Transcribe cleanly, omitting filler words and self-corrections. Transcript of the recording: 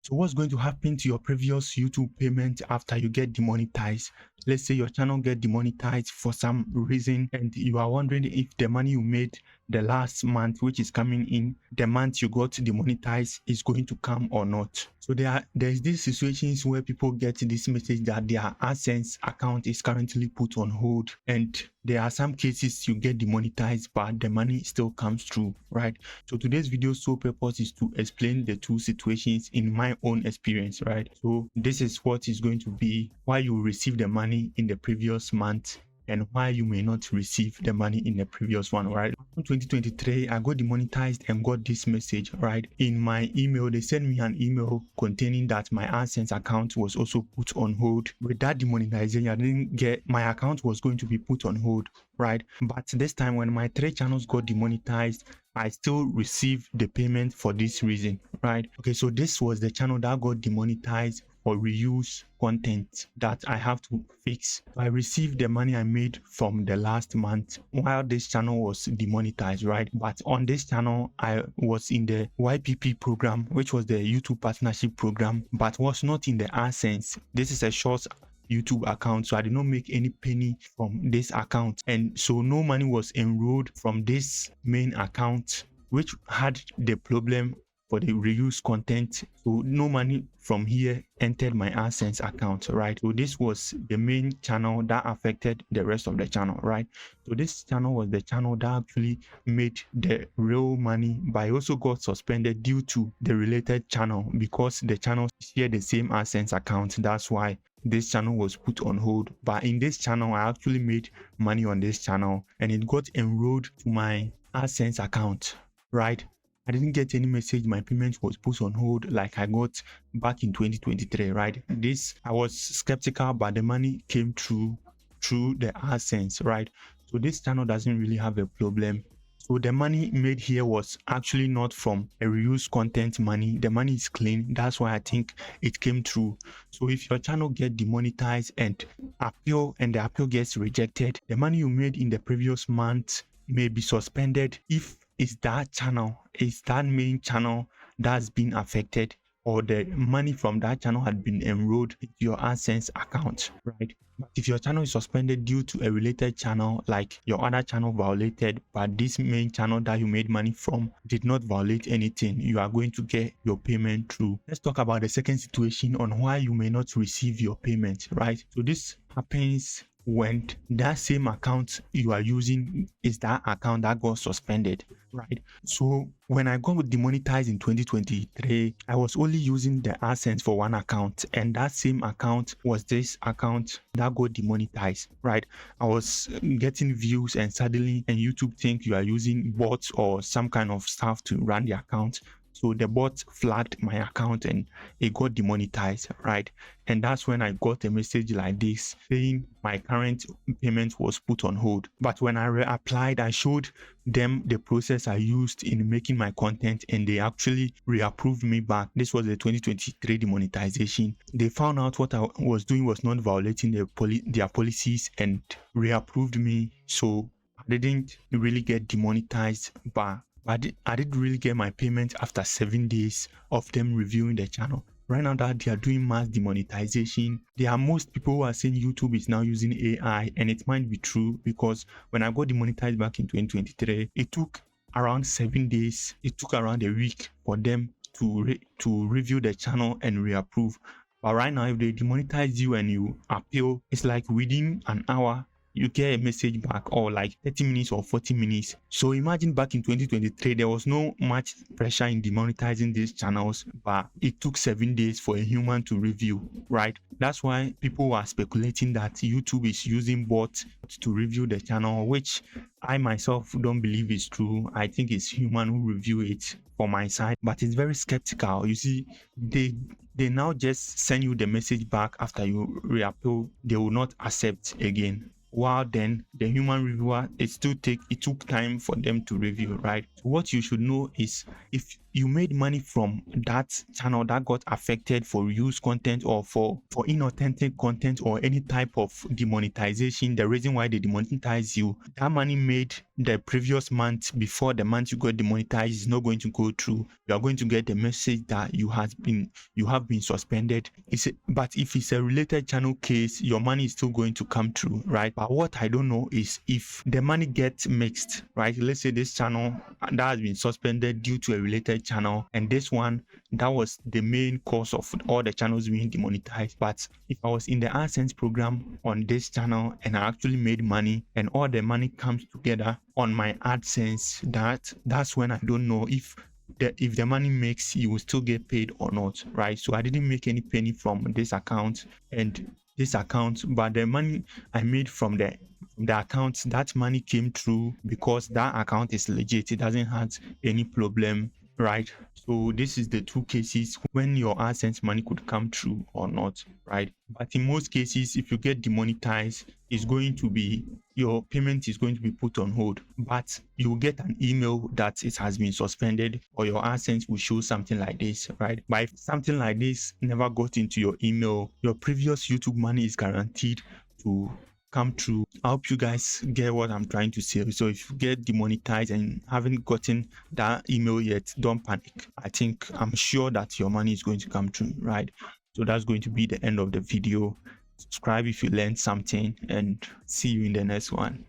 So what's going to happen to your previous YouTube payment after you get demonetized? Let's say your channel get demonetized for some reason and you are wondering if the money you made the last month, which is coming in the month you got demonetized, is going to come or not. So there's these situations where people get this message that their AdSense account is currently put on hold, and there are some cases you get demonetized but the money still comes through, right? So today's video sole purpose is to explain the two situations in my own experience, right? So this is what is going to be why you receive the money in the previous month and why you may not receive the money in the previous one, right? In 2023, I got demonetized and got this message, right? In my email, they sent me an email containing that my AdSense account was also put on hold. With that demonetization, I didn't get, my account was going to be put on hold, right? But this time when my 3 channels got demonetized, I still received the payment for this reason, right? Okay, so this was the channel that got demonetized for reuse content that I have to fix. I received the money I made from the last month while this channel was demonetized, right? But on this channel, I was in the YPP program, which was the YouTube partnership program, but was not in the AdSense. This is a short YouTube account, so I did not make any penny from this account, and so no money was enrolled from this main account, which had the problem for the reuse content. So no money from here entered my AdSense account, right? So this was the main channel that affected the rest of the channel, right? So this channel was the channel that actually made the real money, but I also got suspended due to the related channel because the channels share the same AdSense account. That's why this channel was put on hold. But in this channel, I actually made money on this channel and it got enrolled to my AdSense account, right? I didn't get any message my payment was put on hold like I got back in 2023, right? This, I was skeptical, but the money came through the AdSense, right? So this channel doesn't really have a problem. So the money made here was actually not from a reuse content money. The money is clean. That's why I think it came through. So if your channel get demonetized and appeal and the appeal gets rejected, the money you made in the previous month may be suspended if it's that channel, it's that main channel that's been affected, or the money from that channel had been enrolled into your AdSense account, right? But if your channel is suspended due to a related channel, like your other channel violated, but this main channel that you made money from did not violate anything, you are going to get your payment through. Let's talk about the second situation on why you may not receive your payment, right? So this happens when that same account you are using is that account that got suspended, right? So when I got demonetized in 2023, I was only using the AdSense for one account, and that same account was this account that got demonetized, right? I was getting views and suddenly, and YouTube think you are using bots or some kind of stuff to run the account. So the bot flagged my account and it got demonetized, right? And that's when I got a message like this saying my current payment was put on hold. But when I reapplied, I showed them the process I used in making my content and they actually reapproved me back. This was the 2023 demonetization. They found out what I was doing was not violating their policies and reapproved me. So I didn't really get demonetized, but I did really get my payment after 7 days of them reviewing the channel. Right now that they are doing mass demonetization, there are most people who are saying YouTube is now using AI, and it might be true because when I got demonetized back in 2023, it took around 7 days. It took around a week for them to review the channel and reapprove. But right now, if they demonetize you and you appeal, it's like within an hour, you get a message back, or like 30 minutes or 40 minutes. So imagine back in 2023, there was no much pressure in demonetizing these channels, but it took 7 days for a human to review, right? That's why people are speculating that YouTube is using bots to review the channel, which I myself don't believe is true. I think it's human who review it for my side, but it's very skeptical. You see, they now just send you the message back after you reappeal. They will not accept again. While then the human reviewer, it took time for them to review, right? So what you should know is if you made money from that channel that got affected for reused content or for inauthentic content or any type of demonetization, the reason why they demonetize you, that money made the previous month before the month you got demonetized is not going to go through. You are going to get the message that you have been suspended. But if it's a related channel case, your money is still going to come through, right? But what I don't know is if the money gets mixed, right? Let's say this channel that has been suspended due to a related channel, and this one that was the main cause of all the channels being demonetized. But if I was in the AdSense program on this channel and I actually made money and all the money comes together on my AdSense, that's when I don't know if the money makes, you will still get paid or not, right? So I didn't make any penny from this account and this account, but the money I made from the account, that money came through because that account is legit. It doesn't have any problem, right? So this is the two cases when your AdSense money could come through or not, right? But in most cases, if you get demonetized, it's going to be, your payment is going to be put on hold, but you will get an email that it has been suspended, or your AdSense will show something like this, right? But if something like this never got into your email, your previous YouTube money is guaranteed to come through. I hope you guys get what I'm trying to say. So if you get demonetized and haven't gotten that email yet, don't panic. I'm sure that your money is going to come through, right? So that's going to be the end of the video. Subscribe if you learned something, and see you in the next one.